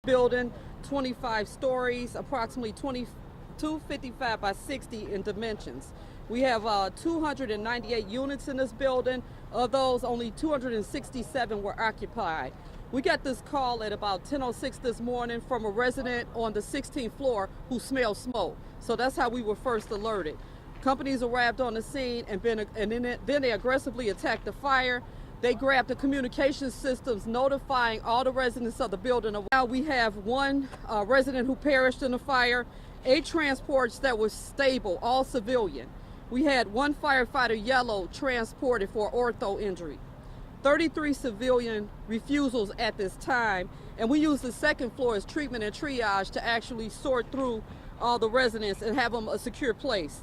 building, 25 stories, approximately 255 by 60 in dimensions. We have 298 units in this building. Of those, only 267 were occupied. We got this call at about 10:06 this morning from a resident on the 16th floor who smelled smoke. So that's how we were first alerted. Companies arrived on the scene and then they aggressively attacked the fire. They grabbed the communication systems, notifying all the residents of the building. Now we have one resident who perished in the fire, 8 transports that were stable, all civilian. We had 1 firefighter yellow transported for ortho injury. 33 civilian refusals at this time, and we use the second floor as treatment and triage to actually sort through all the residents and have them a secure place.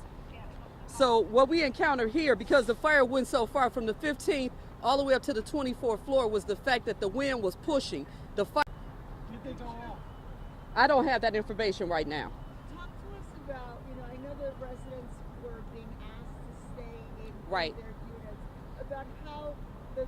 So what we encountered here, because the fire went so far from the 15th all the way up to the 24th floor, was the fact that the wind was pushing the fire. Did they go off? I don't have that information right now. Talk to us about, I know the residents were being asked to stay in Right. their units, about how the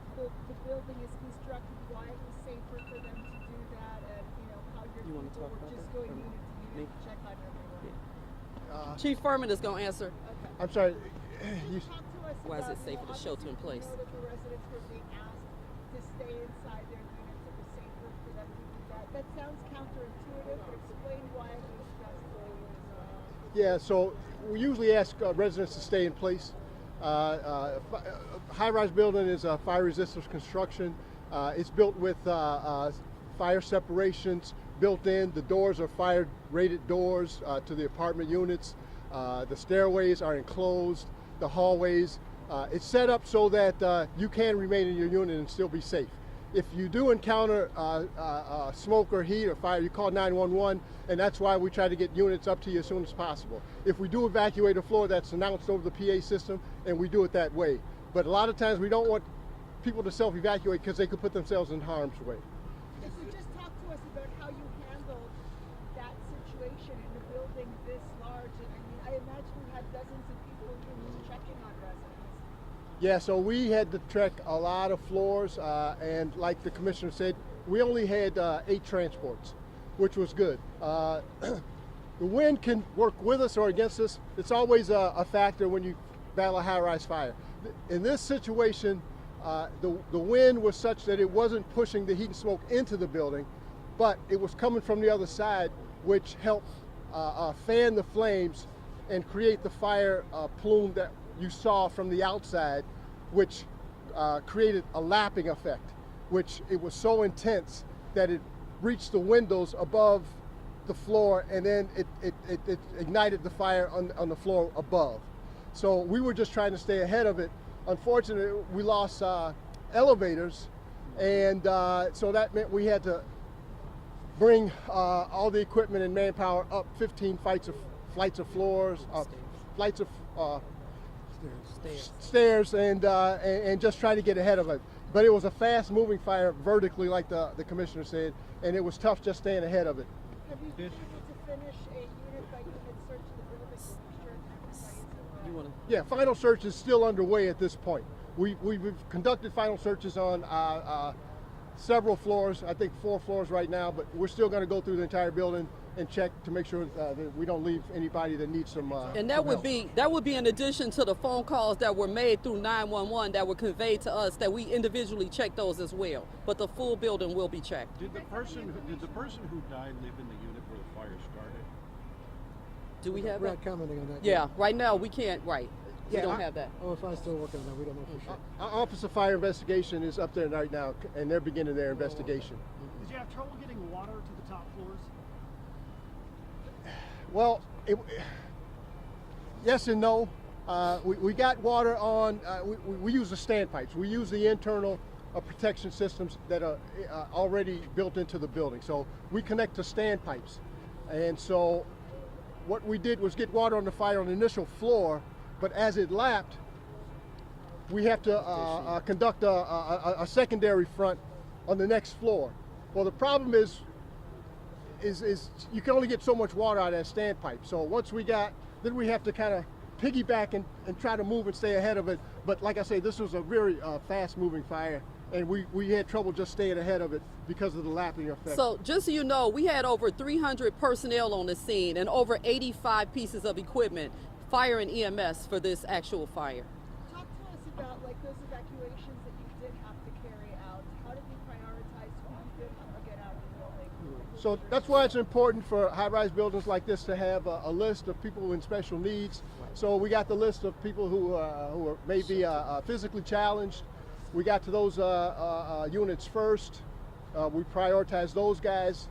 building is constructed, why it was safer for them to do that, and how your You wanna people talk were about just that? going unit to unit to check on everyone. Chief Furman is going to answer. Okay. I'm sorry. Can you talk to us Why is about, it safer to shelter in place? I know that the residents were being asked to stay inside their units. It was safer for them to do that. That sounds counterintuitive, but explain why it was best the way it was. Yeah, so we usually ask residents to stay in place. High-rise building is a fire-resistant construction. It's built with fire separations built in. The doors are fire-rated doors to the apartment units. The stairways are enclosed. The hallways. It's set up so that you can remain in your unit and still be safe. If you do encounter smoke or heat or fire, you call 911, and that's why we try to get units up to you as soon as possible. If we do evacuate a floor, that's announced over the PA system, and we do it that way. But a lot of times we don't want people to self-evacuate because they could put themselves in harm's way. So just talk to us about how you handled that situation in a building this large. And I imagine you had dozens of people checking on residents. Yeah, so we had to trek a lot of floors, and like the commissioner said, we only had 8 transports, which was good. The wind can work with us or against us. It's always a factor when you battle a high-rise fire. In this situation, the wind was such that it wasn't pushing the heat and smoke into the building, but it was coming from the other side, which helped fan the flames and create the fire plume that you saw from the outside, which created a lapping effect, which it was so intense that it reached the windows above the floor, and then it ignited the fire on the floor above. So we were just trying to stay ahead of it. Unfortunately, we lost elevators, and so that meant we had to bring all the equipment and manpower up 15 flights of floors, flights of stairs, and just try to get ahead of it. But it was a fast-moving fire vertically, like the commissioner said, and it was tough just staying ahead of it. Have you been able to finish a unit-by-unit search of the building to ensure everybody is Yeah, final search is still underway at this point. We've conducted final searches on several floors, I think 4 floors right now, but we're still going to go through the entire building and check to make sure that we don't leave anybody that needs some And that would be in addition to the phone calls that were made through 911 that were conveyed to us, that we individually check those as well. But the full building will be checked. Did the person who died live in the unit where the fire started? Do we have We're that? not commenting on that. Yeah, right now we can't. Right, we Yeah, don't have that. OFI's still working on that. We don't know for sure. Our Office of Fire Investigation is up there right now, and they're beginning their investigation. Did you have trouble getting water to the top floors? Well, yes and no. We got water on, we use the standpipes. We use the internal protection systems that are already built into the building. So we connect to standpipes. And so what we did was get water on the fire on the initial floor, but as it lapped, we have to conduct a secondary front on the next floor. Well, the problem is you can only get so much water out of that standpipe. So once we got, then we have to kind of piggyback and try to move and stay ahead of it. But like I say, this was a very fast moving fire, and we had trouble just staying ahead of it because of the lapping effect. So just so you know, we had over 300 personnel on the scene and over 85 pieces of equipment, fire and EMS, for this actual fire. Talk to us about like those evacuations that you did have to carry out. How did you prioritize who you did get out of the building? So that's why it's important for high-rise buildings like this to have a list of people in special needs. So we got the list of people who are maybe physically challenged. We got to those units first. We prioritized those guys,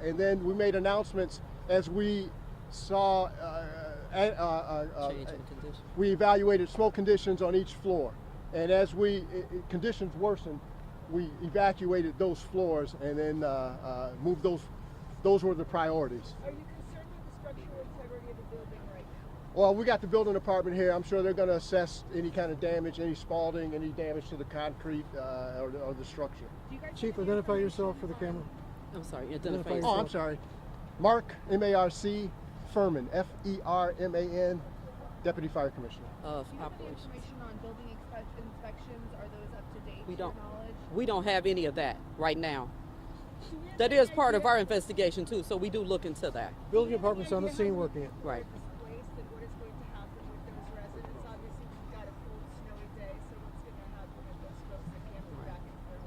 and then we made announcements as we saw. Change in condition. We evaluated smoke conditions on each floor, and as conditions worsened, we evacuated those floors and then moved those. Those were the priorities. Are you concerned with the structural integrity of the building right now? Well, we got the building department here. I'm sure they're going to assess any kind of damage, any spalling, any damage to the concrete or the structure. Do you guys Chief, have any identify information yourself for the on- camera. I'm sorry, identify Identify Oh, yourself. I'm sorry. Mark, M-A-R-C, Furman, F-E-R-M-A-N, Deputy Fire Commissioner. Of Do you have any operations. information on building inspections? Are those up to date We to your don't. knowledge? We don't have any of that right now. Do we have That any is part of idea- our investigation too, so we do look into that. Building do we have any department's on the idea scene how many working it. people are Right. displaced and what is going to happen with those residents? Obviously, we've got a cold, snowy day, so what's going to happen with those folks that can't move back and forth?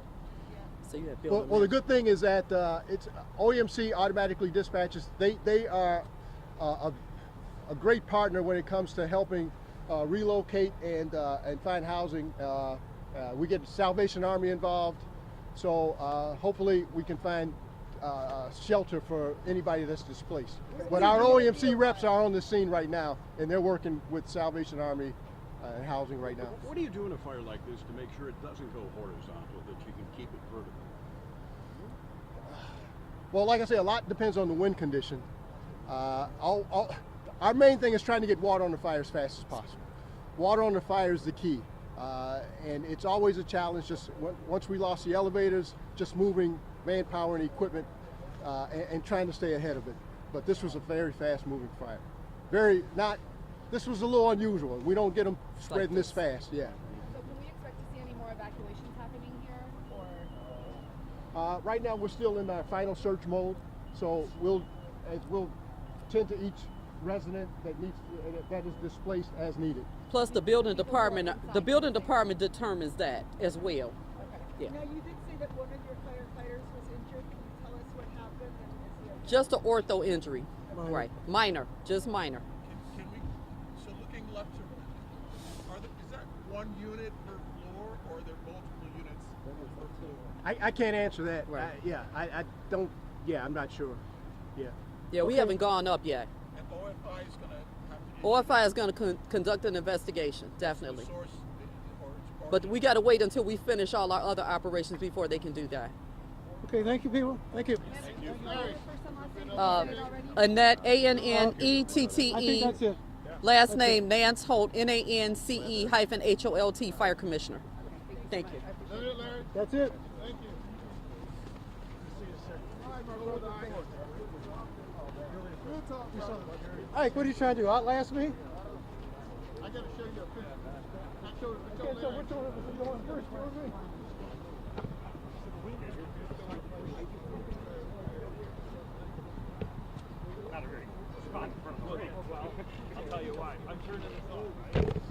Yeah. So you have Well, building. the good thing is that it's OEMC automatically dispatches. They are a great partner when it comes to helping relocate and find housing. We get the Salvation Army involved, so hopefully we can find shelter for anybody that's displaced. But our OEMC reps are on the scene right now, and they're working with Salvation Army and housing right now. What do you do in a fire like this to make sure it doesn't go horizontal, that you can keep it vertical? Well, like I say, a lot depends on the wind condition. Our main thing is trying to get water on the fire as fast as possible. Water on the fire is the key, and it's always a challenge. Just once we lost the elevators, just moving manpower and equipment and trying to stay ahead of it. But this was a very fast-moving fire. This was a little unusual. We don't get them spreading this fast. Yeah. So can we expect to see any more evacuations happening here, or? Right now, we're still in our final search mode, so we'll tend to each resident that is displaced as needed. Plus the building department determines that as well. Yeah. Now, you did say that one of your firefighters was injured. Can you tell us what happened? And is he okay? Just an ortho injury. Minor. Right. Minor. Just minor. Can we, so looking left to, is that one unit per floor or are there multiple units per floor? I can't answer that. Right. I don't. Yeah, I'm not sure. Yeah. Yeah, we haven't gone up yet. And OFI is going to have to OFI is going to conduct an investigation, definitely. source or But we got to wait until we finish all our other operations before they can do that. Okay, thank you, people. Thank you. Do you know your first and last name? Already? Annette, I think Annette, that's it. last name Nance Holt, NANCE-HOLT, Fire Commissioner. Thank you. That's it. Ike, what are you trying to do? Outlast me? I gotta show you a picture. Okay, so which one of us is going first? You or me? Not a great spot in front of the ring. Well, I'll tell you why. I'm turning this off.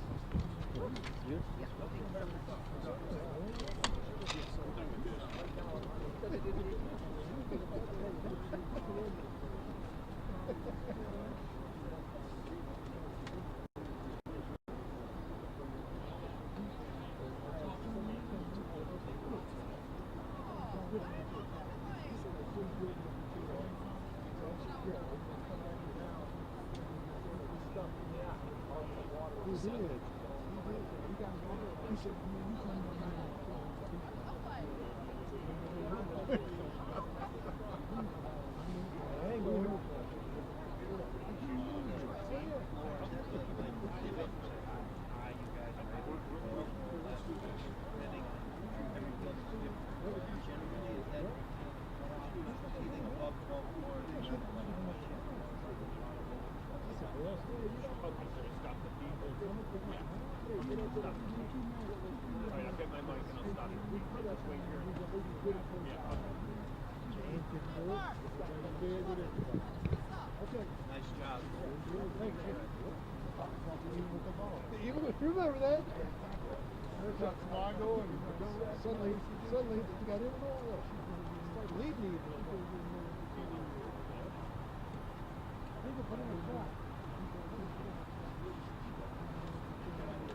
just wait here. Okay. Nice job. Thank you. You remember that? There's a Swago and suddenly you got in there. Start leading you. People put in a trap.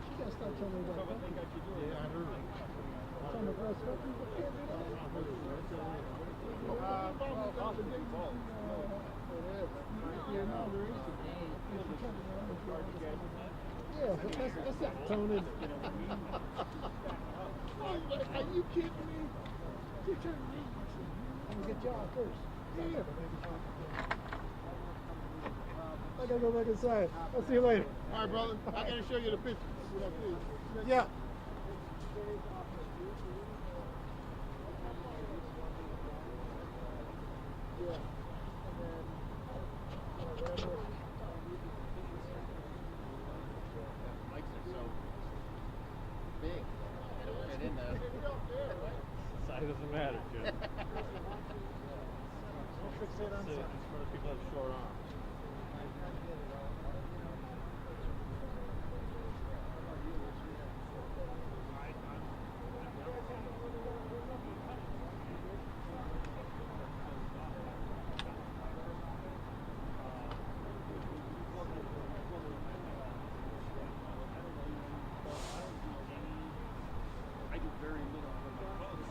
You gotta start telling me about that. Yeah, I heard. Tell me about stuff you can't do yeah, that's that tone, isn't it? Are you kidding me? You're trying to leave. I'm gonna get you out first. Yeah. I gotta go back inside. I'll see you later. All right, brother. I gotta show you the picture. Yeah. Mics are so big. They don't fit in there. Size doesn't matter, Jim. Fixate on It's for the people that have short arms. I do very little for my phone.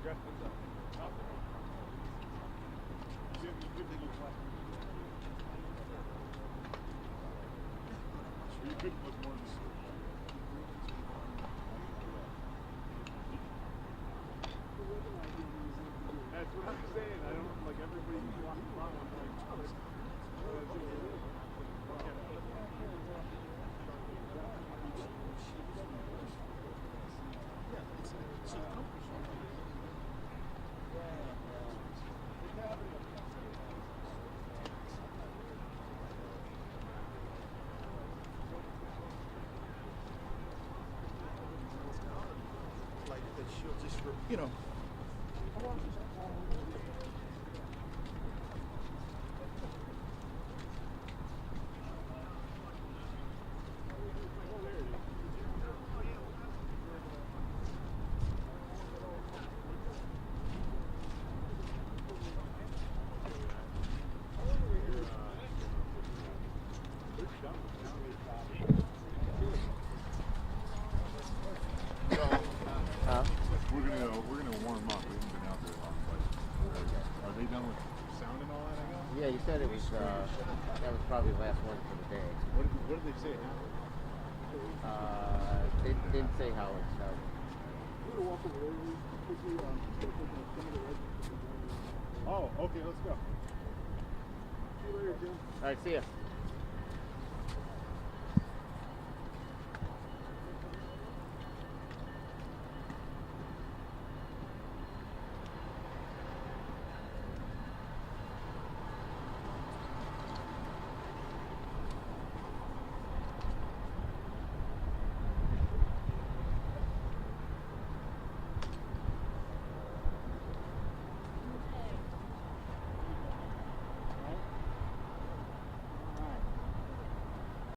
You could put more in the That's what I'm saying. I don't like everybody walking around like Like that she'll just, you know. We're gonna warm up. We haven't been out there long, but are they done with sound and all that? I guess. Yeah, you said it was, that was probably the last one for the day. What did they say? They didn't say how it started. Oh, okay, let's go. All right, see ya.